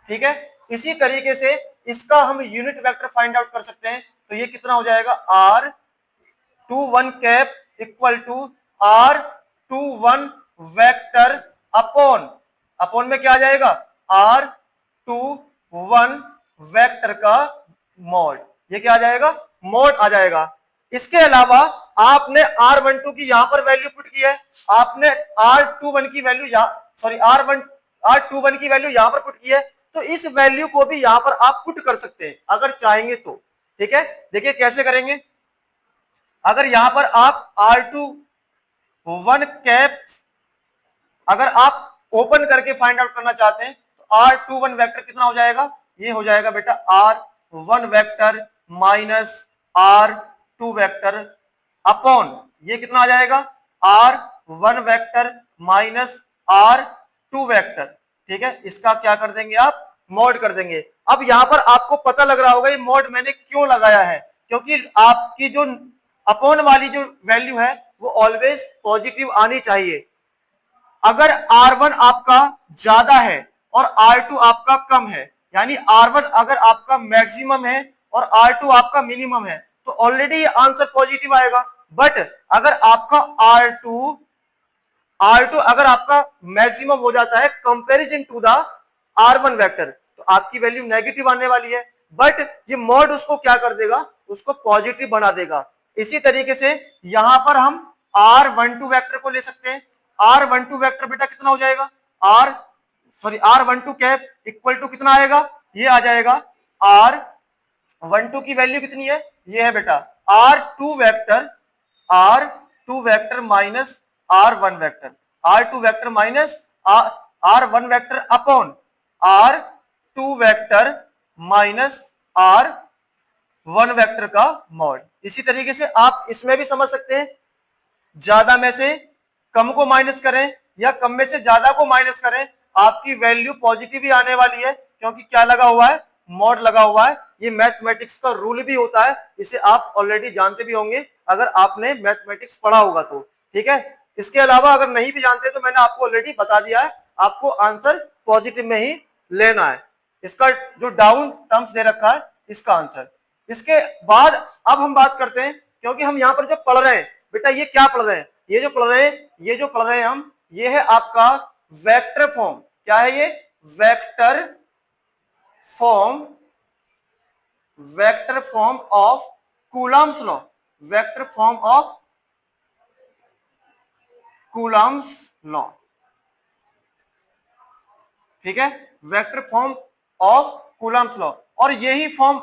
ठीक है, इसी तरीके से इसका हम यूनिट वेक्टर फाइंड आउट कर सकते हैं, तो ये कितना हो जाएगा, R21 cap equal to R21 vector upon में क्या आ जाएगा, R21 वेक्टर का मॉड। ये क्या आ जाएगा, मॉड आ जाएगा। इसके अलावा आपने R12 की यहां पर वैल्यू पुट की है, आपने R21 की वैल्यू R21 की वैल्यू यहां पर पुट की है, तो इस वैल्यू को भी यहां पर आप पुट कर सकते हैं अगर चाहेंगे तो। ठीक है, देखिए कैसे करेंगे, अगर यहां पर आप R21 कैप अगर आप ओपन करके फाइंड आउट करना चाहते हैं तो R21 वेक्टर कितना हो जाएगा, ये हो जाएगा बेटा R1 vector minus R2 vector upon ये कितना आ जाएगा, R1 vector minus R2 vector. ठीक है, इसका क्या कर देंगे आप, मॉड कर देंगे। अब यहां पर आपको पता लग रहा होगा ये मॉड मैंने क्यों लगाया है, क्योंकि आपकी जो अपॉन वाली जो वैल्यू है वो ऑलवेज पॉजिटिव आनी चाहिए। अगर R1 आपका ज्यादा है और R2 आपका कम है, यानी R1 अगर आपका मैक्सिमम है और R2 आपका मिनिमम है, तो ऑलरेडी ये आंसर पॉजिटिव आएगा। बट अगर आपका R2 अगर आपका मैक्सिमम हो जाता है comparison to the R1 vector, तो आपकी वैल्यू नेगेटिव आने वाली है। बट ये मॉड उसको क्या कर देगा, उसको पॉजिटिव बना देगा। इसी तरीके से यहां पर हम R12 वेक्टर को ले सकते हैं। R12 वेक्टर बेटा कितना हो जाएगा, R12 कैप इक्वल टू कितना आएगा, ये आ जाएगा R12 की वैल्यू कितनी है, ये है बेटा R2 vector minus R1 vector, R2 vector minus R1 vector upon R2 vector minus R1 vector का मॉड। इसी तरीके से आप इसमें भी समझ सकते हैं, ज्यादा में से कम को माइनस करें या कम में से ज्यादा को माइनस करें, आपकी वैल्यू पॉजिटिव ही आने वाली है, क्योंकि क्या लगा हुआ है, मॉड लगा हुआ है। ये मैथमेटिक्स का रूल भी होता है, इसे आप ऑलरेडी जानते भी होंगे अगर आपने मैथमेटिक्स पढ़ा होगा तो, ठीक है। इसके अलावा अगर नहीं भी जानते तो मैंने आपको ऑलरेडी बता दिया है, आपको आंसर पॉजिटिव में ही लेना है। इसका जो डाउन टर्म्स दे रखा है इसका आंसर। इसके बाद अब हम बात करते हैं, क्योंकि हम यहाँ पर जो पढ़ रहे हैं बेटा, ये क्या पढ़ रहे हैं, ये जो पढ़ रहे हैं हम, ये है आपका वेक्टर फॉर्म। क्या है ये, vector form of Coulomb's law, vector form of Coulomb's law, ठीक है, vector form of Coulomb's law. और यही फॉर्म,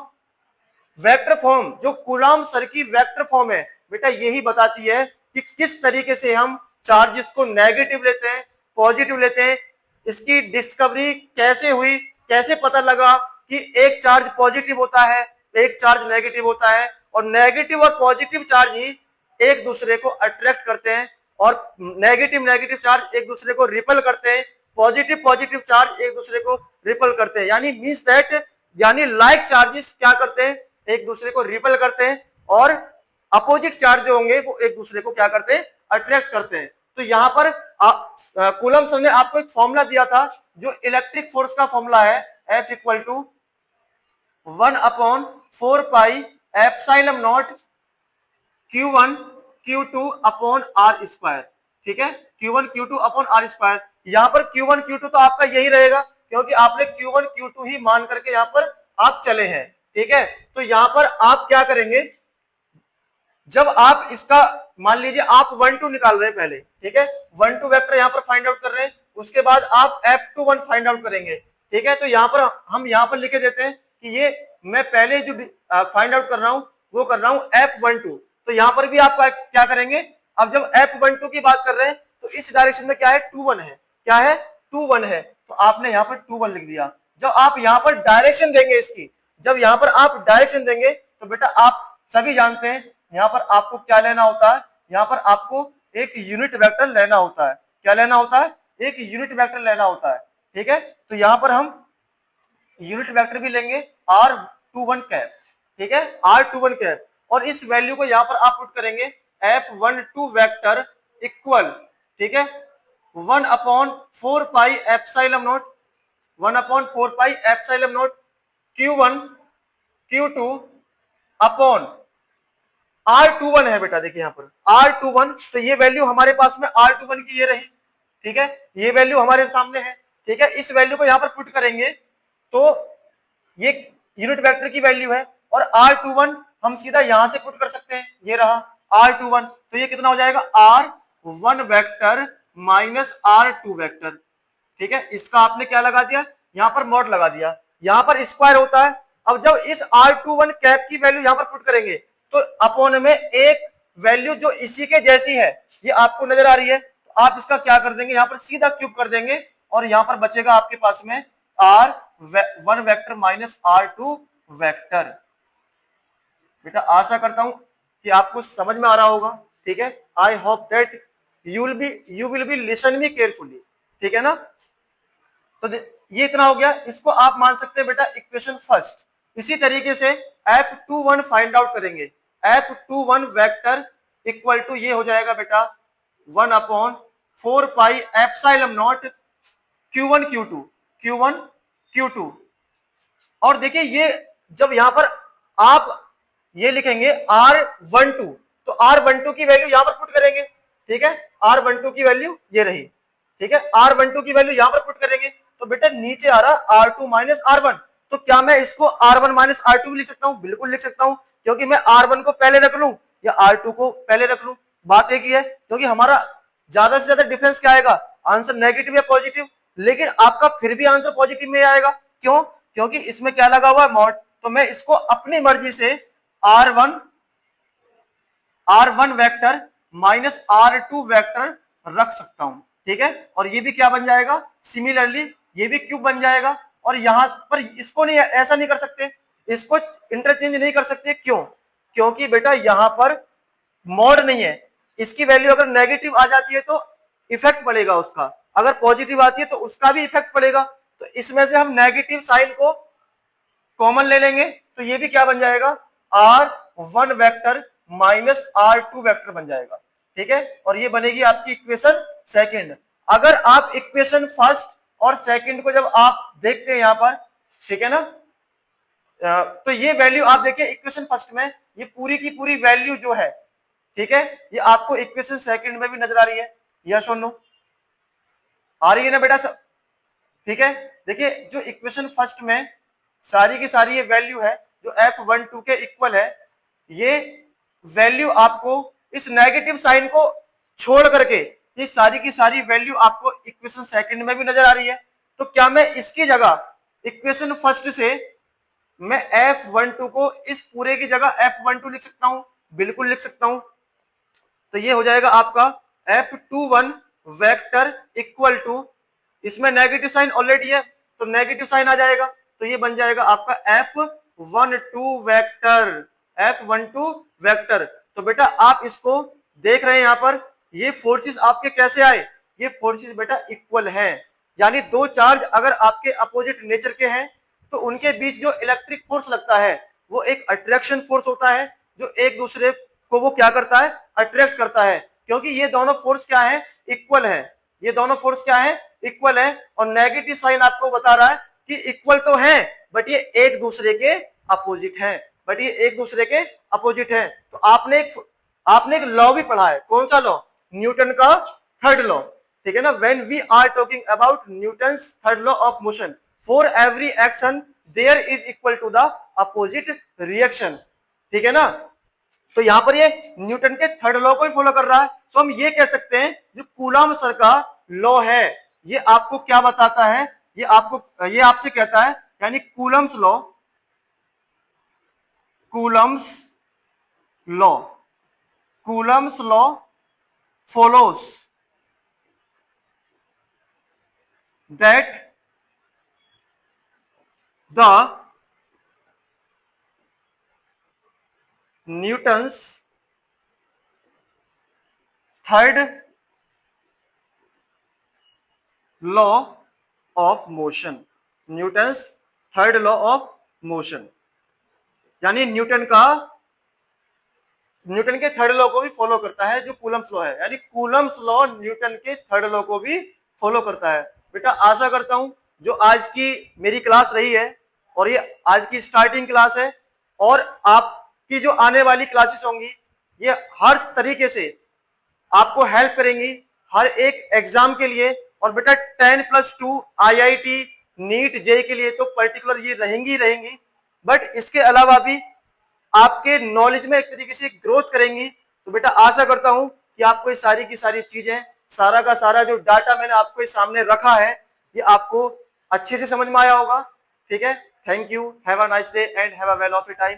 वेक्टर फॉर्म जो कूलम्ब सर की वेक्टर फॉर्म है बेटा, यही बताती है कि किस तरीके से हम चार्जेस को नेगेटिव लेते हैं, पॉजिटिव लेते हैं। इसकी डिस्कवरी कैसे हुई, कैसे पता लगा कि एक चार्ज पॉजिटिव होता है, एक चार्ज नेगेटिव होता है, और नेगेटिव और पॉजिटिव चार्ज ही एक दूसरे को अट्रैक्ट करते हैं, और नेगेटिव चार्ज एक दूसरे को रिपल करते हैं, पॉजिटिव चार्ज एक दूसरे को रिपल करते हैं। यानी मींस दैट, यानी लाइक चार्जेस क्या करते हैं, एक दूसरे को रिपल करते हैं, और अपोजिट चार्ज जो होंगे वो एक दूसरे को क्या करते हैं, अट्रैक्ट करते हैं। तो यहाँ पर कूलम्ब सर ने आपको एक फॉर्मूला दिया था जो इलेक्ट्रिक फोर्स का फॉर्मूला है, F equal to 1/4 pi epsilon naught Q1 Q2 upon R square, ठीक है, Q1 Q2 upon R square. यहाँ पर Q1 Q2 तो आपका यही रहेगा, क्योंकि आपने Q1 Q2 ही मान करके यहाँ पर आप चले हैं, ठीक है। तो यहाँ पर आप क्या करेंगे, जब आप इसका मान लीजिए आप 1 2 निकाल रहे हैं पहले, ठीक है, 1 2 वेक्टर यहाँ पर फाइंड आउट कर रहे हैं, उसके बाद आप F21 फाइंड आउट करेंगे, ठीक है। तो यहाँ पर हम यहाँ पर लिखे देते हैं कि ये मैं पहले जो फाइंड आउट कर रहा हूँ वो कर रहा हूँ F12। तो यहाँ पर भी आप क्या करेंगे, अब जब F12 की बात कर रहे हैं तो इस डायरेक्शन में क्या है, 2 1 है, क्या है, 2 1 है, तो आपने यहाँ पर 2 1 लिख दिया। जब आप यहाँ पर डायरेक्शन देंगे इसकी, जब यहाँ पर आप डायरेक्शन देंगे तो बेटा आप सभी जानते हैं यहाँ पर आपको क्या लेना होता है, यहाँ पर आपको एक यूनिट वेक्टर लेना होता है। क्या लेना होता है, एक यूनिट वेक्टर लेना होता है, ठीक है। तो यहाँ पर हम यूनिट वेक्टर भी लेंगे R21 कैप, ठीक है, R21 कैप, और इस वैल्यू को यहाँ पर आप पुट करेंगे F12 वेक्टर इक्वल, ठीक है, 1/4 pi epsilon not, 1/4 pi epsilon naught Q1 Q2 upon R21 है बेटा, देखिए यहाँ पर R21, तो ये वैल्यू हमारे पास में R21 की ये रही, ठीक है, ये वैल्यू हमारे सामने है, ठीक है। इस वैल्यू को यहाँ पर पुट करेंगे तो ये यूनिट वेक्टर की वैल्यू है, और R21 हम सीधा यहां से पुट कर सकते हैं, ये रहा R21, तो ये कितना हो जाएगा, R1 vector minus R2 vector, ठीक है। इसका आपने क्या लगा दिया, यहाँ पर मॉड लगा दिया, यहाँ पर स्क्वायर होता है। अब जब इस R21 कैप की वैल्यू यहाँ पर पुट करेंगे तो अपॉन में एक वैल्यू जो इसी के जैसी है, ये आपको नजर आ रही है, तो आप इसका क्या कर देंगे, यहाँ पर सीधा क्यूब कर देंगे, और यहाँ पर बचेगा आपके पास में R1 vector minus R2 vector. बेटा आशा करता हूं कि आपको समझ में आ रहा होगा, ठीक है। I hope that you will be listen me carefully, ठीक है ना। तो ये इतना हो गया, इसको आप मान सकते हैं बेटा इक्वेशन फर्स्ट। इसी तरीके से F21 फाइंड आउट करेंगे, F21 वेक्टर इक्वल टू ये हो जाएगा बेटा 1/4 pi epsilon naught Q1 Q2, और देखिए ये जब यहां पर आप ये लिखेंगे R12, तो R12 की वैल्यू यहां पर पुट करेंगे, ठीक है, R12 की वैल्यू ये रही, ठीक है, R12 की वैल्यू यहां पर पुट करेंगे, तो बेटा नीचे आ रहा R2 माइनस R1, तो क्या मैं इसको R1 माइनस R2 भी लिख सकता हूं, बिल्कुल लिख सकता हूं, क्योंकि मैं R1 को पहले रख लूं या R2 को पहले रख लूं, बात एक ही है, क्योंकि हमारा ज्यादा से ज्यादा डिफरेंस क्या आएगा, आंसर नेगेटिव या पॉजिटिव, लेकिन आपका फिर भी आंसर पॉजिटिव में आएगा। क्यों? क्योंकि इसमें क्या लगा हुआ है, मॉड। तो मैं इसको अपनी मर्जी से R1 vector minus R2 vector रख सकता हूं, ठीक है। और ये भी क्या बन जाएगा, सिमिलरली ये भी क्यूब बन जाएगा। और यहां पर इसको नहीं, ऐसा नहीं कर सकते, इसको इंटरचेंज नहीं कर सकते। क्यों? क्योंकि बेटा यहां पर मॉड नहीं है, इसकी वैल्यू अगर नेगेटिव आ जाती है तो इफेक्ट पड़ेगा उसका, अगर पॉजिटिव आती है तो उसका भी इफेक्ट पड़ेगा। तो इसमें से हम नेगेटिव साइन को कॉमन ले लेंगे, तो ये भी क्या बन जाएगा, R1 vector minus R2 vector बन जाएगा, ठीक है। और ये बनेगी आपकी इक्वेशन सेकंड। अगर आप इक्वेशन फर्स्ट और सेकंड को जब आप देखते हैं यहां पर, ठीक है ना, तो ये वैल्यू आप देखिए इक्वेशन फर्स्ट में, ये पूरी की पूरी वैल्यू जो है, ठीक है, ये आपको इक्वेशन सेकंड में भी नजर आ रही है, यस और नो, आ रही है ना बेटा सब, ठीक है। देखिए जो इक्वेशन फर्स्ट में सारी की सारी ये वैल्यू है जो F12 के इक्वल है, ये वैल्यू आपको इस नेगेटिव साइन को छोड़ करके ये सारी की सारी वैल्यू आपको इक्वेशन सेकंड में भी नजर आ रही है। तो क्या मैं इसकी जगह इक्वेशन फर्स्ट से मैं F12 को इस पूरे की जगह F12 लिख सकता हूं? बिल्कुल लिख सकता हूं। तो ये हो जाएगा आपका F21 वेक्टर इक्वल टू, इसमें नेगेटिव साइन ऑलरेडी है तो नेगेटिव साइन आ जाएगा, तो ये बन जाएगा आपका F12 वेक्टर, F12 वेक्टर। तो बेटा आप इसको देख रहे हैं यहां पर, ये फोर्सेस आपके कैसे आए, ये फोर्सेस बेटा इक्वल हैं, यानी दो चार्ज अगर आपके अपोजिट नेचर के हैं तो उनके बीच जो इलेक्ट्रिक फोर्स लगता है वो एक अट्रैक्शन फोर्स होता है, जो एक दूसरे को वो क्या करता है, अट्रैक्ट करता है, क्योंकि ये दोनों फोर्स क्या है, इक्वल है, ये दोनों फोर्स क्या है, इक्वल है। और नेगेटिव साइन आपको बता रहा है कि इक्वल तो है बट ये एक दूसरे के अपोजिट हैं, बट ये एक दूसरे के अपोजिट हैं। तो आपने एक लॉ भी पढ़ा है, कौन सा लॉ, न्यूटन का थर्ड लॉ, ठीक है ना। When we are talking about Newton's third law of motion, for every action there is equal to the opposite reaction, ठीक है ना। तो यहां पर ये न्यूटन के थर्ड लॉ को ही फॉलो कर रहा है। तो हम ये कह सकते हैं जो कूलॉम सर का लॉ है ये आपको क्या बताता है, ये आपसे कहता है, यानी Coulomb's law, Coulomb's law, Coulomb's law follows that the Newton's third law of motion, Newton's third law of motion, यानी न्यूटन के थर्ड लॉ को भी फॉलो करता है जो कूलम्स लॉ है, यानी कूलम्स लॉ न्यूटन के थर्ड लॉ को भी फॉलो करता है। बेटा आशा करता हूं जो आज की मेरी क्लास रही है और ये आज की स्टार्टिंग क्लास है और आपकी जो आने वाली क्लासेस होंगी ये हर तरीके से आपको हेल्प करेंगी हर एक एग्जाम के लिए। और बेटा 10+2 IIT नीट जे के लिए तो पर्टिकुलर ये रहेंगी, बट इसके अलावा भी आपके नॉलेज में एक तरीके से ग्रोथ करेंगी। तो बेटा आशा करता हूं कि आपको ये सारी की सारी चीजें, सारा का सारा जो डाटा मैंने आपको सामने रखा है ये आपको अच्छे से समझ में आया होगा, ठीक है। Thank you, have a nice day and have a well of A time.